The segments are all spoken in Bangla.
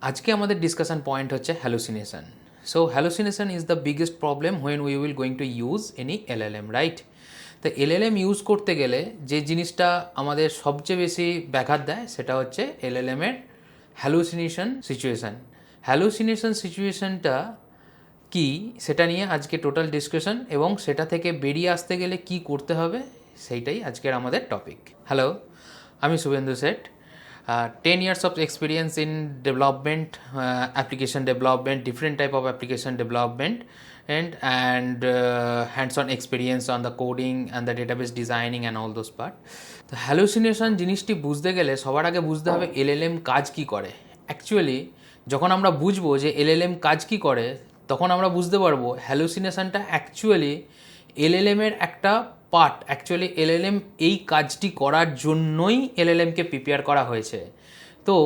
আজকে আমাদের ডিসকাশন পয়েন্ট হচ্ছে hallucination. So hallucination is the biggest problem when we will going to use any LLM, right? তো এলএলএম ইউজ করতে গেলে যে জিনিসটা আমাদের সবচেয়ে বেশি ব্যাঘাত দেয় সেটা হচ্ছে এলএলএমের হ্যালুসিনেশন সিচুয়েশান। হ্যালুসিনেশন সিচুয়েশানটা কি সেটা নিয়ে আজকে টোটাল ডিসকাশন, এবং সেটা থেকে বেরিয়ে আসতে গেলে কি করতে হবে সেইটাই আজকের আমাদের টপিক। হ্যালো, আমি Suvendu Seth. 10 years of experience in development, application development, different type of application development, and hands-on experience on the coding and the database designing and all those part. তো হ্যালুসিনেশন জিনিসটি বুঝতে গেলে সবার আগে বুঝতে হবে এলএলএম কাজ কি করে। অ্যাকচুয়ালি যখন আমরা বুঝবো যে এলএলএম কাজ কি করে, তখন আমরা বুঝতে পারবো হ্যালুসিনেশনটা অ্যাকচুয়ালি এলএলএমের একটা পার্ট। অ্যাকচুয়ালি এলএলএম এই কাজটি করার জন্যই এলএলএমকে প্রিপেয়ার করা হয়েছে। তো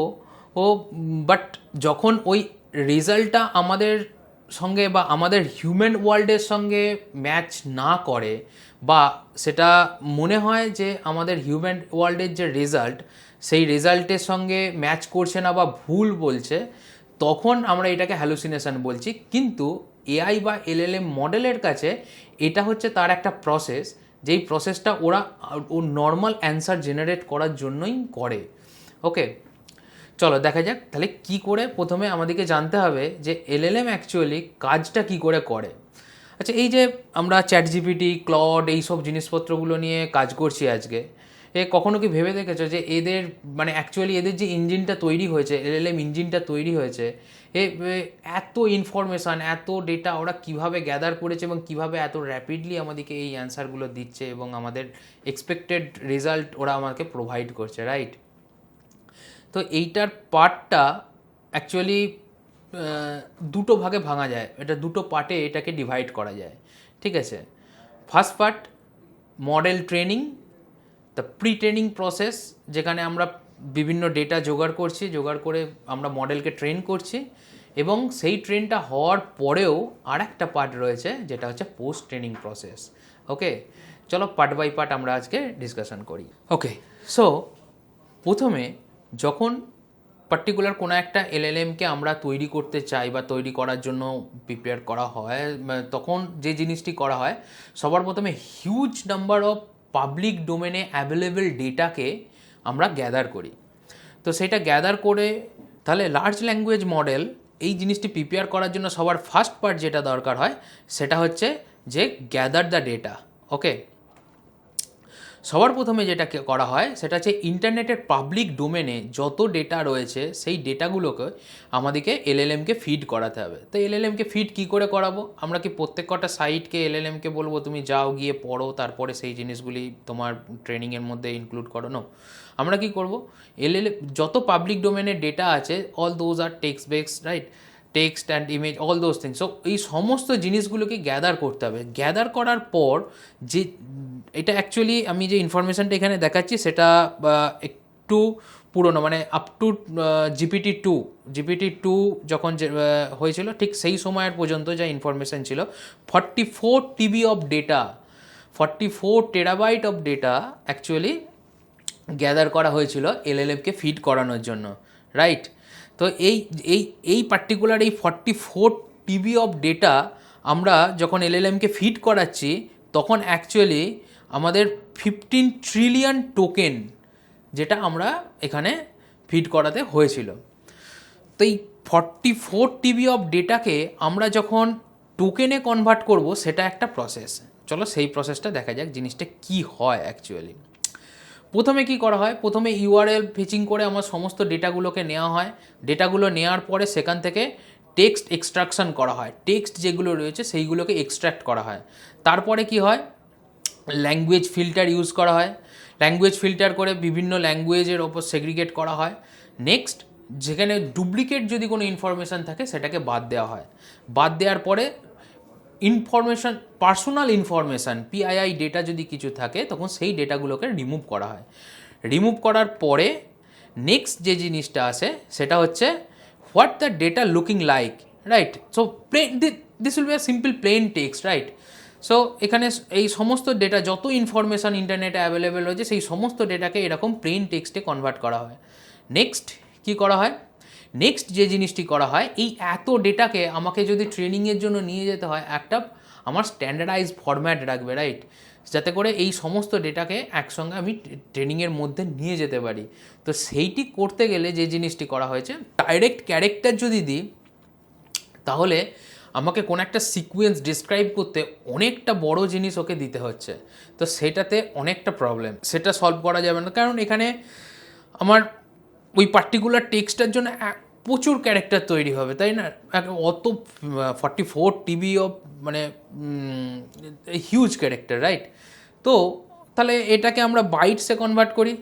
বাট যখন ওই রেজাল্টটা আমাদের সঙ্গে বা আমাদের হিউম্যান ওয়ার্ল্ডের সঙ্গে ম্যাচ না করে, বা সেটা মনে হয় যে আমাদের হিউম্যান ওয়ার্ল্ডের যে রেজাল্ট সেই রেজাল্টের সঙ্গে ম্যাচ করছে না বা ভুল বলছে, তখন আমরা এটাকে হ্যালুসিনেশন বলছি। কিন্তু এআই বা এলএলএম মডেলের কাছে এটা হচ্ছে তার একটা প্রসেস, যেই প্রসেসটা ওরা নর্মাল অ্যান্সার জেনারেট করার জন্যই করে। ওকে, চলো দেখা যাক তাহলে কি করে। প্রথমে আমাদেরকে জানতে হবে যে এলএলএম অ্যাকচুয়ালি কাজটা কি করে করে। আচ্ছা, এই যে আমরা চ্যাট জিপিটি, ক্লড, এইসব জিনিসপত্রগুলো নিয়ে কাজ করছি আজকে, কখনো কি ভেবে দেখেছো যে এদের মানে অ্যাকচুয়ালি এদের যে ইঞ্জিনটা তৈরি হয়েছে, এলএলএম ইঞ্জিনটা তৈরি হয়েছে, এত ইনফরমেশান, এত ডেটা ওরা কিভাবে গ্যাদার করেছে এবং কিভাবে এত র্যাপিডলি আমাদেরকে এই অ্যান্সারগুলো দিচ্ছে এবং আমাদের এক্সপেক্টেড রেজাল্ট ওরা আমাকে প্রোভাইড করছে, রাইট? তো এইটার পার্টটা অ্যাকচুয়ালি দুটো ভাগে ভাঙা যায়, এটা দুটো পার্টে এটাকে ডিভাইড করা যায়, ঠিক আছে? First part model training, the pre training process, যেখানে আমরা বিভিন্ন ডেটা জোগাড় করছি, জোগাড় করে আমরা মডেলকে ট্রেন করছি, এবং সেই ট্রেনটা হওয়ার পরেও আর একটা পার্ট রয়েছে যেটা হচ্ছে পোস্ট ট্রেনিং প্রসেস। ওকে, চলো পার্ট বাই পার্ট আমরা আজকে ডিসকাশন করি। ওকে, সো প্রথমে যখন পার্টিকুলার কোনো একটা এলএলএমকে আমরা তৈরি করতে চাই বা তৈরি করার জন্য প্রিপেয়ার করা হয়, তখন যে জিনিসটি করা হয় সবার প্রথমে হিউজ নাম্বার অফ পাবলিক ডোমেনে অ্যাভেলেবেল ডেটাকে আমরা গ্যাদার করি। তো সেটা গ্যাদার করে তাহলে লার্জ ল্যাঙ্গুয়েজ মডেল এই জিনিসটি প্রিপেয়ার করার জন্য সবার ফার্স্ট পার্ট যেটা দরকার হয় সেটা হচ্ছে যে গ্যাদার দ্য ডেটা। ওকে, সবার প্রথমে যেটা করা হয় সেটা হচ্ছে ইন্টারনেটের পাবলিক ডোমেনে যত ডেটা রয়েছে সেই ডেটাগুলোকে আমাদেরকে এলএলএমকে ফিড করাতে হবে। তো এলএলএমকে ফিড কী করে করাবো? আমরা কি প্রত্যেক কটা সাইটকে এলএলএমকে বলবো তুমি যাও গিয়ে পড়ো, তারপরে সেই জিনিসগুলি তোমার ট্রেনিংয়ের মধ্যে ইনক্লুড করো? না, আমরা কি করব, এলএলএম যত পাবলিক ডোমেনের ডেটা আছে all those are text based, right? Text and image, all those things. So এই সমস্ত জিনিসগুলোকে গ্যাদার করতে হবে। গ্যাদার করার পর যে এটা অ্যাকচুয়ালি আমি যে ইনফরমেশানটা এখানে দেখাচ্ছি সেটা একটু পুরনো, মানে আপ টু জিপিটি টু যখন হয়েছিল ঠিক সেই সময়ের পর্যন্ত যা ইনফরমেশান ছিল, 44 TB of data, 44 terabyte of data actually gather করা হয়েছিল এলএলএমকে ফিড করানোর জন্য, রাইট? তো এই পার্টিকুলার এই 44 টিবি অফ ডেটা আমরা যখন এলএলএমকে ফিড করাচ্ছি তখন অ্যাকচুয়ালি আমাদের 15 ট্রিলিয়ন টোকেন যেটা আমরা এখানে ফিড করাতে হয়েছিল। তো এই 44 টিবি অফ ডেটাকে আমরা যখন টোকেনে কনভার্ট করব সেটা একটা প্রসেস। চলো সেই প্রসেসটা দেখা যাক জিনিসটা কি হয় অ্যাকচুয়ালি। প্রথমে কি করা হয়, প্রথমে ইউআরএল ফেচিং করে আমার সমস্ত ডেটাগুলোকে নেওয়া হয়। ডেটাগুলো নেওয়ার পরে সেখান থেকে টেক্সট এক্সট্রাকশন করা হয়, টেক্সট যেগুলো রয়েছে সেইগুলোকে এক্সট্র্যাক্ট করা হয়। তারপরে কি হয়, ল্যাঙ্গুয়েজ ফিল্টার ইউজ করা হয়, ল্যাঙ্গুয়েজ ফিল্টার করে বিভিন্ন ল্যাঙ্গুয়েজের ওপর সেগ্রিগেট করা হয়। নেক্সট, যেখানে ডুপ্লিকেট যদি কোনো ইনফরমেশান থাকে সেটাকে বাদ দেওয়া হয়। বাদ দেওয়ার পরে ইনফরমেশান, পার্সোনাল ইনফরমেশান, পিআইআই ডেটা যদি কিছু থাকে তখন সেই ডেটাগুলোকে রিমুভ করা হয়। রিমুভ করার পরে নেক্সট যে জিনিসটা আসে সেটা হচ্ছে what the data looking like, right? So this will be a simple plane text, right? So এখানে এই সমস্ত ডেটা যত ইনফরমেশান ইন্টারনেটে অ্যাভেলেবেল রয়েছে সেই সমস্ত ডেটাকে এরকম প্লেন টেক্সটে কনভার্ট করা হয়। নেক্সট কী করা হয়, নেক্সট যে জিনিসটি করা হয়, এই এত ডেটাকে আমাকে যদি ট্রেনিংয়ের জন্য নিয়ে যেতে হয়, একটা আমার স্ট্যান্ডার্ডাইজ ফরম্যাট রাখবে, রাইট, যাতে করে এই সমস্ত ডেটাকে একসঙ্গে আমি ট্রেনিংয়ের মধ্যে নিয়ে যেতে পারি। তো সেইটি করতে গেলে যে জিনিসটি করা হয়েছে, ডাইরেক্ট ক্যারেক্টার যদি দিই তাহলে আমাকে কোনো একটা সিকোয়েন্স ডিসক্রাইব করতে অনেকটা বড় জিনিস ওকে দিতে হচ্ছে, তো সেটাতে অনেকটা প্রবলেম, সেটা সলভ করা যাবে না, কারণ এখানে আমার ওই পার্টিকুলার টেক্সটার জন্য প্রচুর ক্যারেক্টার তৈরি হবে, তাই না? অত 44 টিবি অফ মানে হিউজ ক্যারেক্টার, রাইট? তো তাহলে এটাকে আমরা বাইটসে কনভার্ট করি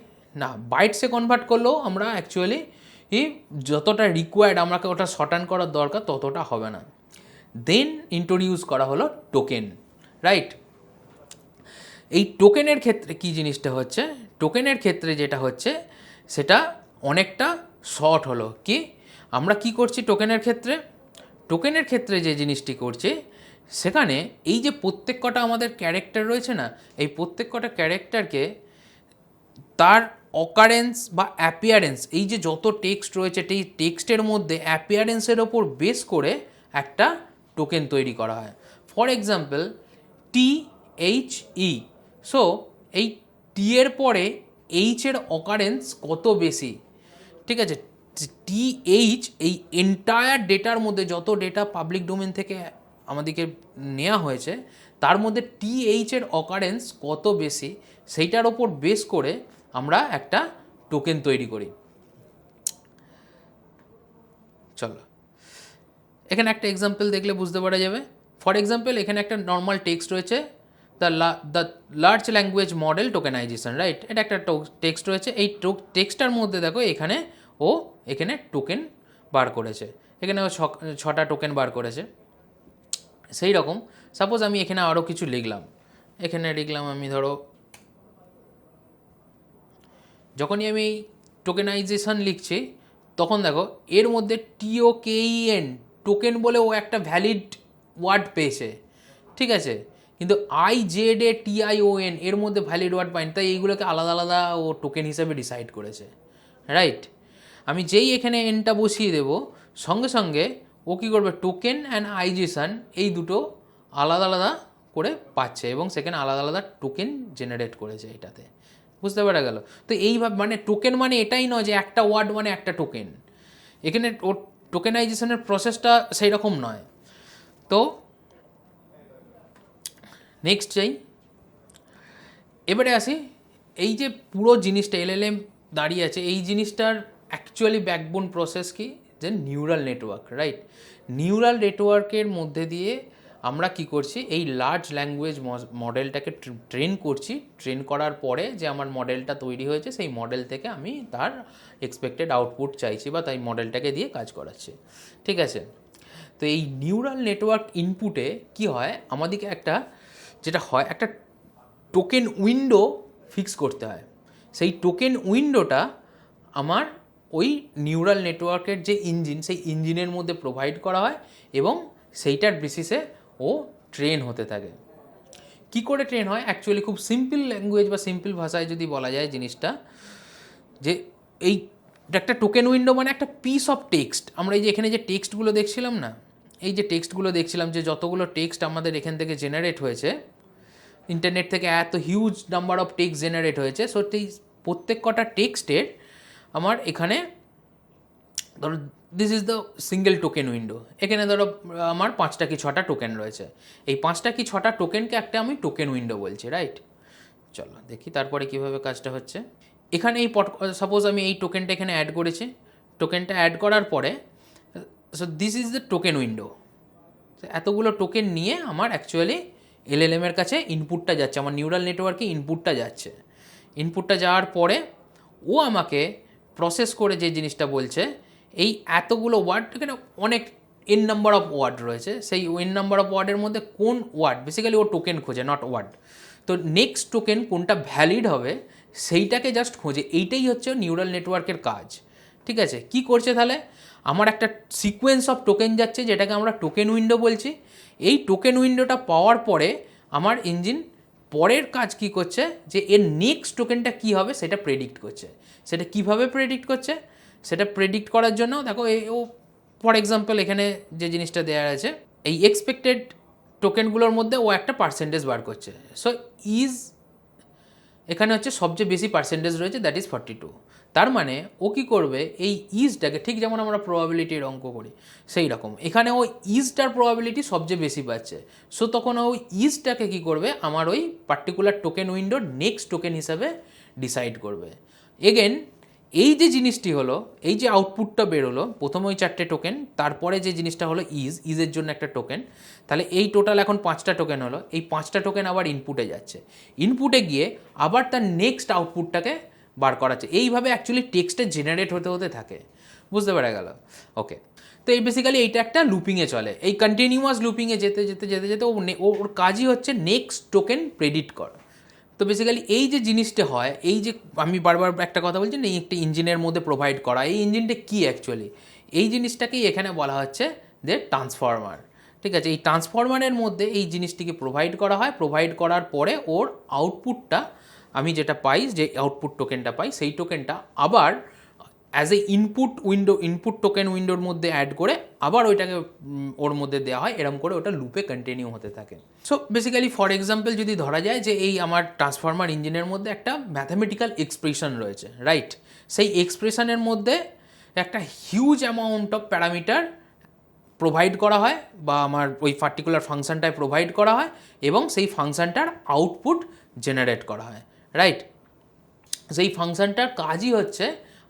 না, বাইটসে কনভার্ট করলেও আমরা অ্যাকচুয়ালি যতটা রিকোয়ার্ড আমাকে ওটা শর্টান করার দরকার ততটা হবে না। দেন ইন্ট্রোডিউস করা হলো টোকেন, রাইট? এই টোকেনের ক্ষেত্রে কি জিনিসটা হচ্ছে, টোকেনের ক্ষেত্রে যেটা হচ্ছে সেটা অনেকটা শর্ট হলো। কি আমরা কি করছি টোকেনের ক্ষেত্রে? টোকেনের ক্ষেত্রে যে জিনিসটি করছি সেখানে এই যে প্রত্যেক কটা আমাদের ক্যারেক্টার রয়েছে না, এই প্রত্যেক কটা ক্যারেক্টারকে তার অকারেন্স বা অ্যাপিয়ারেন্স, এই যে যত টেক্সট রয়েছে এই টেক্সটের মধ্যে অ্যাপিয়ারেন্সের ওপর বেস করে একটা টোকেন তৈরি করা হয়। ফর এক্সাম্পল THE, সো এই টি এর পরে এইচের অকারেন্স কত বেশি, ঠিক আছে? TH এই এন্টায়ার ডেটার মধ্যে যত ডেটা পাবলিক ডোমেন থেকে আমাদেরকে নেওয়া হয়েছে তার মধ্যে TH এর অকারেন্স কত বেশি, সেইটার ওপর বেস করে আমরা একটা টোকেন তৈরি করি। চলো এখানে একটা এক্সাম্পল দেখলে বুঝতে পারা যাবে। ফর এক্সাম্পল এখানে একটা নর্মাল টেক্সট রয়েছে, the large language model tokenization, right? এটা একটা টেক্সট রয়েছে। এই টেক্সটটার মধ্যে দেখো এখানে টোকেন বার করেছে, এখানে ও 6টা টোকেন বার করেছে। সেই রকম সাপোজ আমি এখানে আরও কিছু লিখলাম, এখানে লিখলাম আমি, ধরো যখনই আমি টোকেনাইজেশন লিখছি তখন দেখো এর মধ্যে TOKEN টোকেন বলে ও একটা ভ্যালিড ওয়ার্ড পেয়েছে, ঠিক আছে? কিন্তু IZATION এর মধ্যে ভ্যালিড ওয়ার্ড পাইনি, তাই এইগুলোকে আলাদা আলাদা ও টোকেন হিসাবে ডিসাইড করেছে, রাইট? আমি যেই এখানে এনটা বসিয়ে দেব সঙ্গে সঙ্গে ও কী করবে, টোকেন অ্যান্ড আইজেশন এই দুটো আলাদা আলাদা করে পাচ্ছে এবং সেখানে আলাদা আলাদা টোকেন জেনারেট করেছে এটাতে, বুঝতে পারা গেল? তো এইভাবে মানে টোকেন মানে এটাই নয় যে একটা ওয়ার্ড মানে একটা টোকেন, এখানে ওর টোকেনাইজেশনের প্রসেসটা সেই রকম নয়। তো নেক্সট যাই, এবারে আসি এই যে পুরো জিনিসটা LLM দাঁড়িয়ে আছে, এই জিনিসটার অ্যাকচুয়ালি ব্যাকবোন প্রসেস কি, যে নিউরাল নেটওয়ার্ক, রাইট? নিউরাল নেটওয়ার্কের মধ্যে দিয়ে আমরা কি করছি, এই লার্জ ল্যাঙ্গুয়েজ মডেলটাকে ট্রেন করছি। ট্রেন করার পরে যে আমার মডেলটা তৈরি হয়েছে সেই মডেল থেকে আমি তার এক্সপেক্টেড আউটপুট চাইছি বা তাই মডেলটাকে দিয়ে কাজ করাচ্ছি, ঠিক আছে? তো এই নিউরাল নেটওয়ার্ক ইনপুটে কি হয়, আমাদেরকে একটা টোকেন উইন্ডো ফিক্স করতে হয়। সেই টোকেন উইন্ডোটা আমার ওই নিউরাল নেটওয়ার্কের যে ইঞ্জিন সেই ইঞ্জিনের মধ্যে প্রোভাইড করা হয় এবং সেইটার বেসিসে ও ট্রেন হতে থাকে। কি করে ট্রেন হয়, অ্যাকচুয়ালি খুব সিম্পল ল্যাঙ্গুয়েজ বা সিম্পল ভাষায় যদি বলা যায় জিনিসটা, যে এই একটা টোকেন উইন্ডো মানে একটা পিস অফ টেক্সট। আমরা এই যে এখানে যে টেক্সটগুলো দেখছিলাম না, এই যে টেক্সটগুলো দেখছিলাম, যে যতগুলো টেক্সট আমাদের এখান থেকে জেনারেট হয়েছে, ইন্টারনেট থেকে এত huge number of text generate হয়েছে, সো এই প্রত্যেক কটা টেক্সটের আমার এখানে ধরো this is the single token window, এখানে ধরো আমার 5টা কি 6টা টোকেন রয়েছে, এই 5টা কি 6টা টোকেনকে একটা আমি টোকেন উইন্ডো বলছি, রাইট? চলো দেখি তারপরে কীভাবে কাজটা হচ্ছে। এখানে এই সাপোজ আমি এই টোকেনটা এখানে অ্যাড করেছি, টোকেনটা অ্যাড করার পরে so this is the token window. এতগুলো টোকেন নিয়ে আমার অ্যাকচুয়ালি LLM এর কাছে ইনপুটটা যাচ্ছে, আমার নিউরাল নেটওয়ার্কে ইনপুটটা যাচ্ছে। ইনপুটটা যাওয়ার পরে ও আমাকে প্রসেস করে যে জিনিসটা বলছে, এই এতগুলো ওয়ার্ড, এখানে অনেক n নাম্বার অফ ওয়ার্ড রয়েছে, সেই n নাম্বার অফ ওয়ার্ডের মধ্যে কোন ওয়ার্ড, বেসিক্যালি ও টোকেন খোঁজে, নট ওয়ার্ড। তো নেক্সট টোকেন কোনটা ভ্যালিড হবে সেইটাকে জাস্ট খোঁজে, এইটাই হচ্ছে নিউরাল নেটওয়ার্কের কাজ, ঠিক আছে? কি করছে তাহলে, আমার একটা সিকোয়েন্স অফ টোকেন যাচ্ছে যেটাকে আমরা টোকেন উইন্ডো বলছি। এই টোকেন উইন্ডোটা পাওয়ার পরে আমার ইঞ্জিন পরের কাজ কি করছে, যে এর নেক্সট টোকেনটা কী হবে সেটা প্রেডিক্ট করছে। সেটা কিভাবে প্রেডিক্ট করছে, সেটা প্রেডিক্ট করার জন্য দেখো ও ফর এক্সাম্পল এখানে যে জিনিসটা দেওয়া আছে এই এক্সপেক্টেড টোকেনগুলোর মধ্যে ও একটা পার্সেন্টেজ বার করছে। সো ইজ এখানে হচ্ছে সবচেয়ে বেশি পার্সেন্টেজ রয়েছে, দ্যাট ইজ 42। তার মানে ও কী করবে, এই ইজটাকে ঠিক যেমন আমরা প্রবাবিলিটির অঙ্ক করি সেই রকম এখানে ও ইজটার প্রবাবিলিটি সবচেয়ে বেশি পাচ্ছে। সো তখন ও ইজটাকে কী করবে, আমার ওই পার্টিকুলার টোকেন উইন্ডোর নেক্সট টোকেন হিসাবে ডিসাইড করবে। এগেন এই যে জিনিসটি হলো, এই যে আউটপুটটা বেরোলো প্রথমে ওই 4টে টোকেন, তারপরে যে জিনিসটা হলো ইজের জন্য একটা টোকেন, তাহলে এই টোটাল এখন 5টা টোকেন হলো। এই 5টা টোকেন আবার ইনপুটে যাচ্ছে, ইনপুটে গিয়ে আবার তার নেক্সট আউটপুটটাকে বার করাচ্ছে। এইভাবে অ্যাকচুয়ালি টেক্সটে জেনারেট হতে হতে থাকে, বুঝতে পারা গেল? ওকে, তো এই বেসিক্যালি এইটা একটা লুপিংয়ে চলে, এই কন্টিনিউয়াস লুপিংয়ে যেতে যেতে যেতে যেতে ওর কাজই হচ্ছে নেক্সট টোকেন প্রেডিক্ট করা। তো বেসিক্যালি এই যে জিনিসটা হয়, এই যে আমি বারবার একটা কথা বলছি না, এই একটা ইঞ্জিনের মধ্যে প্রোভাইড করা, এই ইঞ্জিনটা কী অ্যাকচুয়ালি, এই জিনিসটাকেই এখানে বলা হচ্ছে যে ট্রান্সফরমার। ঠিক আছে, এই ট্রান্সফরমারের মধ্যে এই জিনিসটিকে প্রোভাইড করা হয়, প্রোভাইড করার পরে ওর আউটপুটটা আমি যেটা পাই, যে আউটপুট টোকেনটা পাই, সেই টোকেনটা আবার অ্যাজ এ ইনপুট টোকেন উইন্ডোর মধ্যে অ্যাড করে আবার ওইটাকে ওর মধ্যে দেওয়া হয়, এরকম করে ওটা লুপে কন্টিনিউ হতে থাকে। সো বেসিক্যালি ফর এক্সাম্পল যদি ধরা যায় যে এই আমার ট্রান্সফরমার ইঞ্জিনের মধ্যে একটা ম্যাথামেটিক্যাল এক্সপ্রেশন রয়েছে, রাইট? সেই এক্সপ্রেশনের মধ্যে একটা huge amount of parameter provide করা হয়, বা আমার ওই পার্টিকুলার ফাংশনটায় প্রোভাইড করা হয়, এবং সেই ফাংশনটার আউটপুট জেনারেট করা হয়, রাইট? সেই ফাংশনটার কাজই হচ্ছে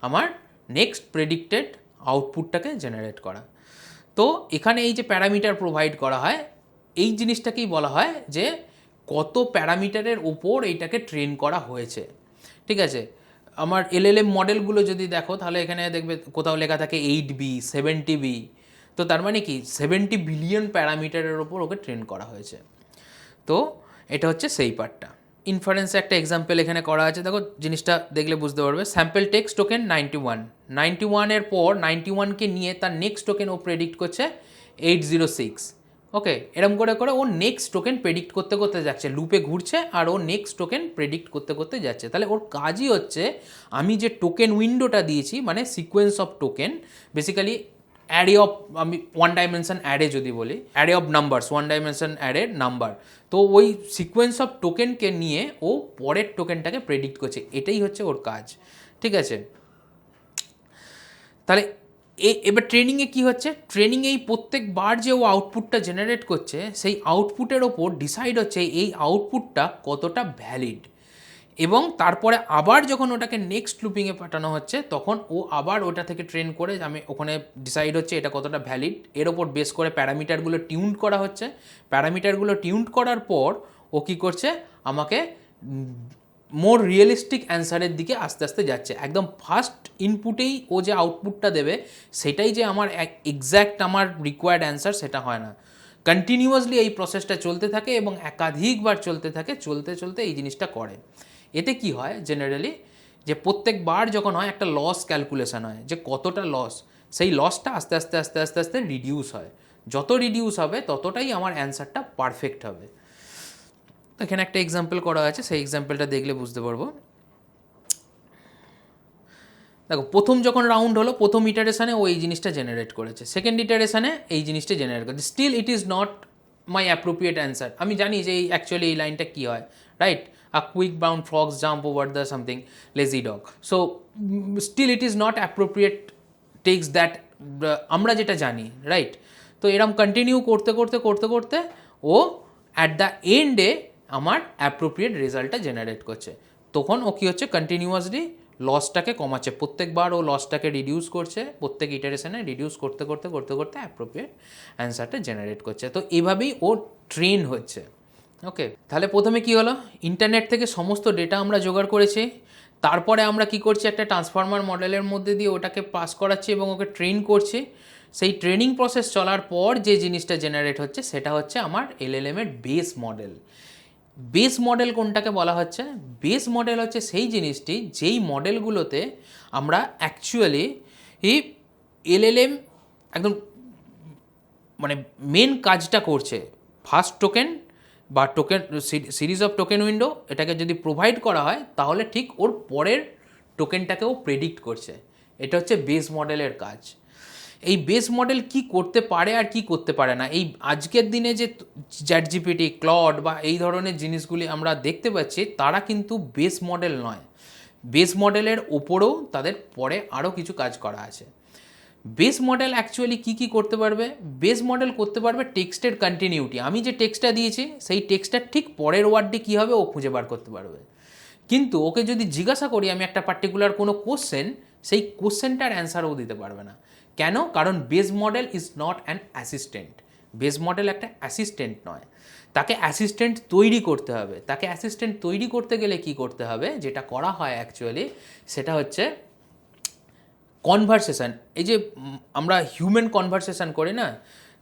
আমার নেক্সট প্রেডিক্টেড আউটপুটটাকে জেনারেট করা। তো এখানে এই যে প্যারামিটার প্রোভাইড করা হয়, এই জিনিসটাকেই বলা হয় যে কত প্যারামিটারের ওপর এইটাকে ট্রেন করা হয়েছে। ঠিক আছে, আমার এলএলএম মডেলগুলো যদি দেখো তাহলে এখানে দেখবে কোথাও লেখা থাকে 8B 70B, তো তার মানে কি 70 বিলিয়ন প্যারামিটারের ওপর ওকে ট্রেন করা হয়েছে। তো এটা হচ্ছে সেই পার্টটা। ইনফারেন্সে একটা এক্সাম্পল এখানে করা আছে, দেখো জিনিসটা দেখলে বুঝতে পারবে। স্যাম্পল টেক্সট টোকেন 91 পর 91কে নিয়ে তার নেক্সট টোকেন ও প্রেডিক্ট করছে 806। ওকে, এরকম করে করে ও নেক্সট টোকেন প্রেডিক্ট করতে করতে যাচ্ছে, লুপে ঘুরছে আর ও নেক্সট টোকেন প্রেডিক্ট করতে করতে যাচ্ছে। তাহলে ওর কাজই হচ্ছে আমি যে টোকেন উইন্ডোটা দিয়েছি, মানে sequence of token, basically array of, আমি ওয়ান ডাইমেনশন অ্যারে যদি বলি, array of numbers, one dimension অ্যারের নাম্বার, তো ওই সিকোয়েন্স অফ টোকেনকে নিয়ে ও পরের টোকেনটাকে প্রেডিক্ট করছে, এটাই হচ্ছে ওর কাজ। ঠিক আছে, তাহলে এবার ট্রেনিংয়ে কী হচ্ছে, ট্রেনিংয়ে এই প্রত্যেকবার যে ও আউটপুটটা জেনারেট করছে, সেই আউটপুটের ওপর ডিসাইড হচ্ছে এই আউটপুটটা কতটা ভ্যালিড, এবং তারপরে আবার যখন ওটাকে নেক্সট লুপিংয়ে পাঠানো হচ্ছে তখন ও আবার ওটা থেকে ট্রেন করে আমি ওখানে ডিসাইড হচ্ছে এটা কতটা ভ্যালিড, এর ওপর বেস করে প্যারামিটারগুলো টিউন করা হচ্ছে। প্যারামিটারগুলো টিউন করার পর ও কী করছে, আমাকে মোর রিয়েলিস্টিক অ্যান্সারের দিকে আস্তে আস্তে যাচ্ছে। একদম ফার্স্ট ইনপুটেই ও যে আউটপুটটা দেবে সেটাই যে আমার এক্স্যাক্ট আমার রিকোয়ার্ড অ্যান্সার সেটা হয় না, কন্টিনিউয়াসলি এই প্রসেসটা চলতে থাকে এবং একাধিকবার চলতে থাকে, চলতে চলতে এই জিনিসটা করে। এতে কি হয় জেনারেলি, যে প্রত্যেকবার যখন হয় একটা লস ক্যালকুলেশন হয় যে কতটা লস, সেই লসটা আস্তে আস্তে আস্তে আস্তে আস্তে রিডিউস হয়, যত রিডিউস হবে ততটাই আমার অ্যান্সারটা পারফেক্ট হবে। এখানে একটা এক্সাম্পল করা আছে, সেই এক্সাম্পলটা দেখলে বুঝতে পারবো। দেখো প্রথম যখন রাউন্ড হলো, প্রথম ইটারেশানে ও এই জিনিসটা জেনারেট করেছে, সেকেন্ড ইটারেশানে এই জিনিসটা জেনারেট করেছে, still it is not my appropriate answer. আমি জানি যে এই অ্যাকচুয়ালি এই লাইনটা কী হয়, right? A quick brown fox jump over the something lazy dog, so still it is not appropriate text that, আমরা যেটা জানি, রাইট? তো এরম কন্টিনিউ করতে করতে করতে করতে ও অ্যাট দ্য এন্ডে আমার অ্যাপ্রোপ্রিয়েট রেজাল্টটা জেনারেট করছে। তখন ও কী হচ্ছে, কন্টিনিউয়াসলি লসটাকে কমাচ্ছে, প্রত্যেকবার ও লসটাকে রিডিউস করছে, প্রত্যেক ইটারেশনে রিডিউস করতে করতে করতে করতে অ্যাপ্রোপ্রিয়েট অ্যান্সারটা জেনারেট করছে। তো এভাবেই ও ট্রেন হচ্ছে। ওকে, তাহলে প্রথমে কি হলো, ইন্টারনেট থেকে সমস্ত ডেটা আমরা জোগাড় করেছি, তারপরে আমরা কি করছি, একটা ট্রান্সফরমার মডেলের মধ্যে দিয়ে ওটাকে পাস করাচ্ছি এবং ওকে ট্রেন করছি। সেই ট্রেনিং প্রসেস চলার পর যে জিনিসটা জেনারেট হচ্ছে সেটা হচ্ছে আমার এলএলএমের বেস মডেল। বেস মডেল কোনটাকে বলা হচ্ছে, বেস মডেল হচ্ছে সেই জিনিসটি যেই মডেলগুলোতে আমরা অ্যাকচুয়ালি এই এলএলএম একদম মানে মেন কাজটা করছে, ফার্স্ট টোকেন বা token series of token window, এটাকে যদি প্রোভাইড করা হয় তাহলে ঠিক ওর পরের টোকেনটাকেও প্রেডিক্ট করছে। এটা হচ্ছে বেস মডেলের কাজ। এই বেস মডেল কি করতে পারে আর কি করতে পারে না, এই আজকের দিনে যে চ্যাটজিপিটি, ক্লড বা এই ধরনের জিনিসগুলি আমরা দেখতে পাচ্ছি, তারা কিন্তু বেস মডেল নয়। বেস মডেলের ওপরেও তাদের পরে আরও কিছু কাজ করা আছে। বেস মডেল অ্যাকচুয়ালি কি করতে পারবে? বেস মডেল করতে পারবে টেক্সটের কন্টিনিউটি। আমি যে টেক্সটটা দিয়েছি সেই টেক্সটটার ঠিক পরের ওয়ার্ডটি কী হবে ও খুঁজে বার করতে পারবে। কিন্তু ওকে যদি জিজ্ঞাসা করি আমি একটা পার্টিকুলার কোনো কোশ্চেন, সেই কোশ্চেনটার অ্যান্সারও দিতে পারবে না। কেন? কারণ base model is not an assistant. Base model একটা অ্যাসিস্ট্যান্ট নয়, তাকে অ্যাসিস্ট্যান্ট তৈরি করতে হবে। তাকে অ্যাসিস্ট্যান্ট তৈরি করতে গেলে কি করতে হবে, যেটা করা হয় অ্যাকচুয়ালি, সেটা হচ্ছে কনভারসেশন। এই যে আমরা হিউম্যান কনভারসেশন করি না,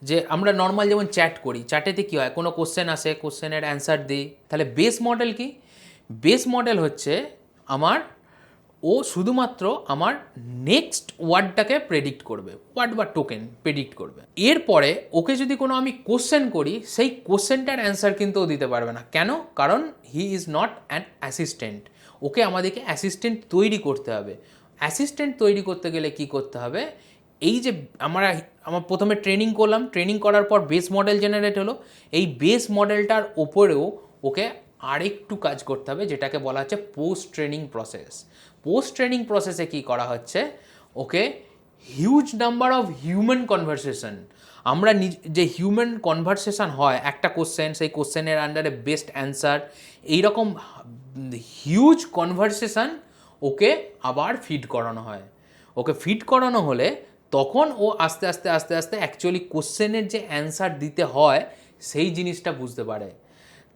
যে আমরা নর্মাল যেমন চ্যাট করি, চ্যাটেতে কী হয়, কোনো কোশ্চেন আসে, কোশ্চেনের অ্যান্সার দিই। তাহলে বেস মডেল কি? বেস মডেল হচ্ছে ও শুধুমাত্র আমার নেক্সট ওয়ার্ডটাকে প্রেডিক্ট করবে, ওয়ার্ড বা টোকেন প্রেডিক্ট করবে। এরপরে ওকে যদি কোনো আমি কোশ্চেন করি, সেই কোশ্চেনটার অ্যান্সার কিন্তু ও দিতে পারবে না। কেন? কারণ he is not an assistant. Okay আমাদেরকে অ্যাসিস্ট্যান্ট তৈরি করতে হবে। অ্যাসিস্ট্যান্ট তৈরি করতে গেলে কি করতে হবে, এই যে আমার প্রথমে ট্রেনিং করলাম, ট্রেনিং করার পর বেস মডেল জেনারেট হলো, এই বেস মডেলটার ওপরেও ওকে আরেকটু কাজ করতে হবে, যেটাকে বলা হচ্ছে post training process. Post training প্রসেসে কি করা হচ্ছে, okay huge number of human conversation, আমরা যে হিউম্যান কনভারসেশন হয় একটা কোশ্চেন, সেই কোশ্চেনের আন্ডারে বেস্ট অ্যান্সার, এইরকম হিউজ কনভারসেশন ওকে আবার ফিড করানো হয়। ওকে ফিড করানো হলে তখন ও আস্তে আস্তে আস্তে আস্তে অ্যাকচুয়ালি কোশ্চেনের যে অ্যান্সার দিতে হয় সেই জিনিসটা বুঝতে পারে।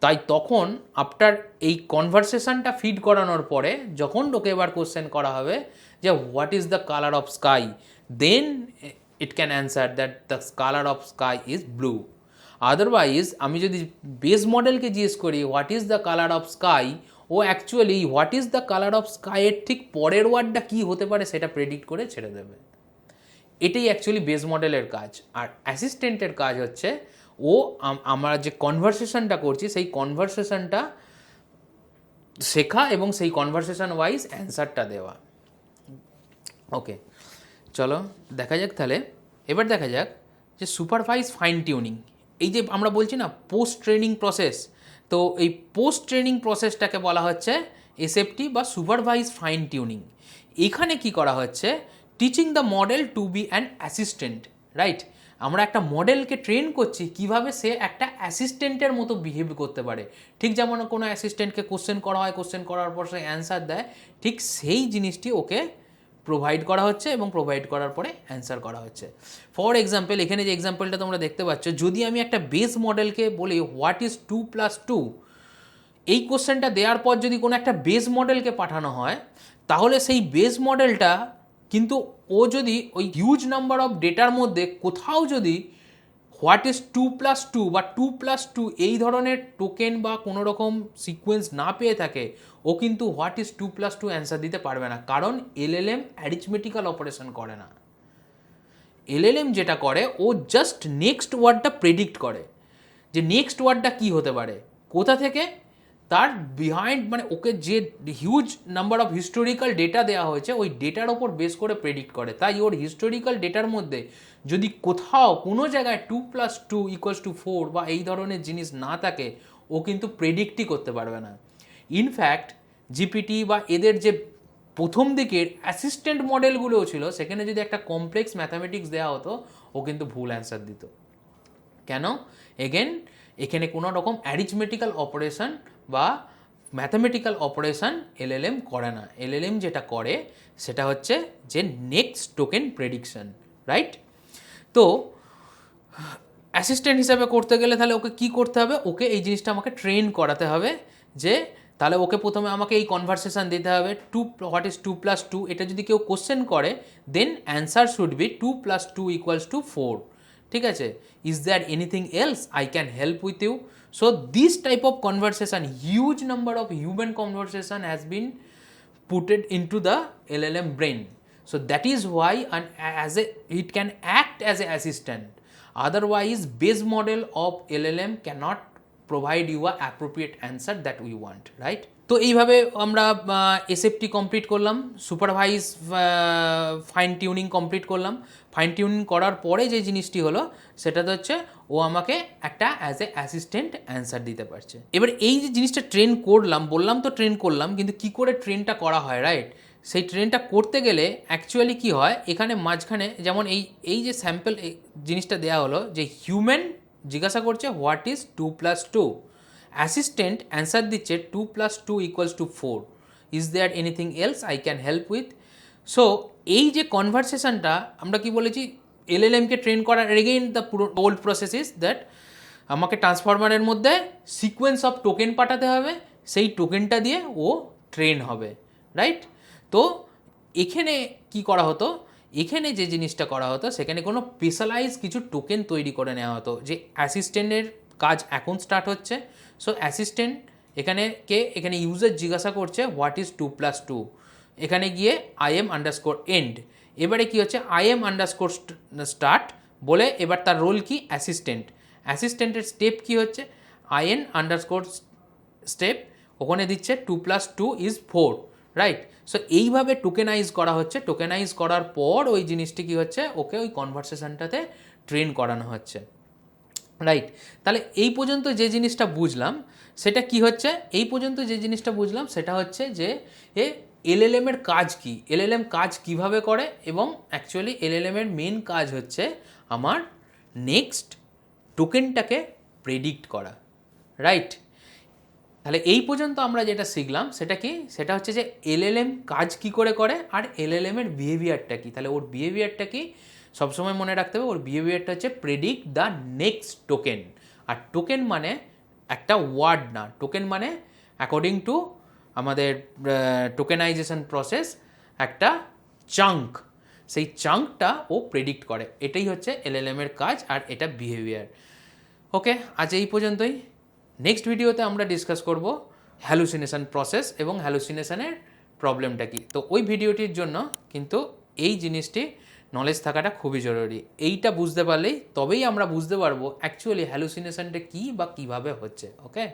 তাই তখন আফটার এই কনভারসেশনটা ফিড করানোর পরে যখন ওকে এবার কোশ্চেন করা হবে যে what is the colour of sky, then it can answer that the colour of sky is blue. Otherwise আমি যদি বেস মডেলকে জিজ্ঞেস করি what is the colour of sky, ও actually what is the colour of স্কাইয়ের ঠিক পরের ওয়ার্ডটা কী হতে পারে সেটা প্রেডিক্ট করে ছেড়ে দেবে। এটাই অ্যাকচুয়ালি বেস মডেলের কাজ। আর অ্যাসিস্ট্যান্টের কাজ হচ্ছে ও আমরা যে কনভারসেশনটা করছি সেই কনভারসেশনটা শেখা এবং সেই কনভারসেশন ওয়াইজ অ্যান্সারটা দেওয়া। ওকে, চলো দেখা যাক তাহলে। এবার দেখা যাক যে সুপারভাইজ ফাইন টিউনিং। এই যে আমরা বলছি না পোস্ট ট্রেনিং প্রসেস, তো এই পোস্ট ট্রেনিং প্রসেসটাকে বলা হচ্ছে এসএফটি বা সুপারভাইজ ফাইন টিউনিং। এখানে কি করা হচ্ছে, teaching the model to be an assistant, right? আমরা একটা মডেলকে ট্রেন করছি কিভাবে সে একটা অ্যাসিস্ট্যান্টের মতো বিহেভ করতে পারে। ঠিক যেমন কোনো অ্যাসিস্ট্যান্টকে কোশ্চেন করা হয়, কোশ্চেন করার পর সে অ্যান্সার দেয়, ঠিক সেই জিনিসটি ওকে প্রোভাইড করা হচ্ছে এবং প্রোভাইড করার পরে অ্যান্সার করা হচ্ছে। ফর এক্সাম্পল, এখানে যে এক্সাম্পলটা তোমরা দেখতে পাচ্ছ, যদি আমি একটা বেস মডেলকে বলি হোয়াট ইজ 2+2, এই কোশ্চেনটা দেওয়ার পর যদি কোনো একটা বেস মডেলকে পাঠানো হয়, তাহলে সেই বেস মডেলটা কিন্তু ও যদি ওই হিউজ নাম্বার অফ ডেটার মধ্যে কোথাও যদি হোয়াট ইজ 2+2 বা 2+2 এই ধরনের টোকেন বা কোনো রকম সিকোয়েন্স না পেয়ে থাকে, ও কিন্তু হোয়াট ইজ 2+2 অ্যান্সার দিতে পারবে না। কারণ এলএলএম অ্যারিথমেটিক্যাল অপারেশন করে না। এলএলএম যেটা করে, ও জাস্ট নেক্সট ওয়ার্ডটা প্রেডিক্ট করে যে নেক্সট ওয়ার্ডটা কী হতে পারে, কোথা থেকে, তার বিহাইন্ড, মানে ওকে যে huge number of historical data দেওয়া হয়েছে ওই ডেটার ওপর বেস করে প্রেডিক্ট করে। তাই ওর হিস্টোরিক্যাল ডেটার মধ্যে যদি কোথাও কোনো জায়গায় 2+2 = 4 বা এই ধরনের জিনিস না থাকে, ও কিন্তু প্রেডিক্টই করতে পারবে না। ইনফ্যাক্ট জিপিটি বা এদের যে প্রথম দিকের অ্যাসিস্ট্যান্ট মডেলগুলোও ছিল, সেখানে যদি একটা কমপ্লেক্স ম্যাথামেটিক্স দেওয়া হতো, ও কিন্তু ভুল অ্যান্সার দিত। কেন? এগেন এখানে কোনো রকম অ্যারিথমেটিক্যাল অপারেশন বা ম্যাথামেটিক্যাল অপারেশন এলএলএম করে না। এলএলএম যেটা করে সেটা হচ্ছে যে নেক্সট টোকেন প্রেডিকশন, রাইট? তো অ্যাসিস্ট্যান্ট হিসাবে করতে গেলে তাহলে ওকে কী করতে হবে, ওকে এই জিনিসটা আমাকে ট্রেন করাতে হবে। যে তাহলে ওকে প্রথমে আমাকে এই কনভারসেশন দিতে হবে, হোয়াট ইজ 2+2, এটা যদি কেউ কোশ্চেন করে, দেন অ্যান্সার শুড বি 2+2 = 4। ঠিক আছে? Is there anything else I can help with you? So this type of conversation, huge number of human conversation has been putted into the LLM brain. So that is why it can act as an assistant. Otherwise, base model of LLM cannot provide you a appropriate answer that we want, right? তো এইভাবে আমরা এসএফটি কমপ্লিট করলাম, সুপারভাইজ ফাইন টিউনিং কমপ্লিট করলাম। ফাইন টিউনিং করার পরে যে জিনিসটি হলো সেটা তো হচ্ছে ও আমাকে একটা অ্যাজ এ অ্যাসিস্ট্যান্ট অ্যান্সার দিতে পারছে। এবার এই যে জিনিসটা ট্রেন করলাম, বললাম তো ট্রেন করলাম, কিন্তু কি করে ট্রেনটা করা হয়, রাইট? সেই ট্রেনটা করতে গেলে অ্যাকচুয়ালি কি হয়, এখানে মাঝখানে যেমন এই যে স্যাম্পল জিনিসটা দেওয়া হলো যে হিউম্যান জিজ্ঞাসা করছে হোয়াট ইজ 2+2, অ্যাসিস্ট্যান্ট অ্যান্সার দিচ্ছে 2+2 = 4, is there anything else I can help with. So এই যে কনভারসেশনটা আমরা কি বলেছি, এলএলএমকে ট্রেন করার এগেইন দ্য পুরো ওল্ড প্রসেস ইজ দ্যাট আমাকে ট্রান্সফরমারের মধ্যে সিকোয়েন্স অফ টোকেন পাঠাতে হবে, সেই টোকেনটা দিয়ে ও ট্রেন হবে, রাইট? তো এখানে কি করা হতো, এখানে যে জিনিসটা করা হতো সেখানে কোনো স্পেশালাইজ কিছু টোকেন তৈরি করে নেওয়া হতো যে অ্যাসিস্ট্যান্টের কাজ এখন স্টার্ট হচ্ছে। সো অ্যাসিস্ট্যান্ট এখানে ইউজার জিজ্ঞাসা করছে হোয়াট ইজ 2+2, এখানে গিয়ে IM_end, এবারে কি হচ্ছে IM_start বলে এবার তার রোল কি অ্যাসিস্ট্যান্টের স্টেপ কি হচ্ছে IN_step, ওখানে দিচ্ছে 2+2 = 4, রাইট? সো এইভাবে টোকেনাইজ করা হচ্ছে, টোকেনাইজ করার পর ওই জিনিসটি কি হচ্ছে, ওকে ওই কনভারসেশনটাতে ট্রেন করানো হচ্ছে, রাইট? তাহলে এই পর্যন্ত যে জিনিসটা বুঝলাম সেটা কি হচ্ছে, এই পর্যন্ত যে জিনিসটা বুঝলাম সেটা হচ্ছে যে এলএলএম এর কাজ কি, এলএলএম কাজ কিভাবে করে, এবং অ্যাকচুয়ালি এলএলএম এর মেন কাজ হচ্ছে আমার নেক্সট টোকেনটাকে প্রেডিক্ট করা, রাইট? তাহলে এই পর্যন্ত আমরা যেটা শিখলাম সেটা কি, সেটা হচ্ছে যে এলএলএম কাজ কি করে করে আর এলএলএম এর বিহেভিয়ারটা কি। তাহলে ওর বিহেভিয়ারটা কি সবসময় মনে রাখতে হবে, ওর বিহেভিয়ারটা হচ্ছে প্রেডিক্ট দ্য নেক্সট টোকেন। আর টোকেন মানে একটা ওয়ার্ড না, টোকেন মানে অ্যাকর্ডিং টু আমাদের টোকেনাইজেশন প্রসেস একটা চাঙ্ক, সেই চাঙ্কটা ও প্রেডিক্ট করে, এটাই হচ্ছে এলএলএম এর কাজ আর এটা বিহেভিয়ার। ওকে, আজ এই পর্যন্তই। নেক্সট ভিডিওতে আমরা ডিসকাস করব হ্যালুসিনেশন প্রসেস এবং হ্যালুসিনেশনের প্রবলেমটা কি। তো ওই ভিডিওটির জন্য কিন্তু এই জিনিসটি নলেজ থাকাটা খুবই জরুরি। এইটা বুঝতে পারলেই তবেই আমরা বুঝতে পারবো অ্যাকচুয়ালি হ্যালুসিনেশনটা কী বা কীভাবে হচ্ছে। ওকে।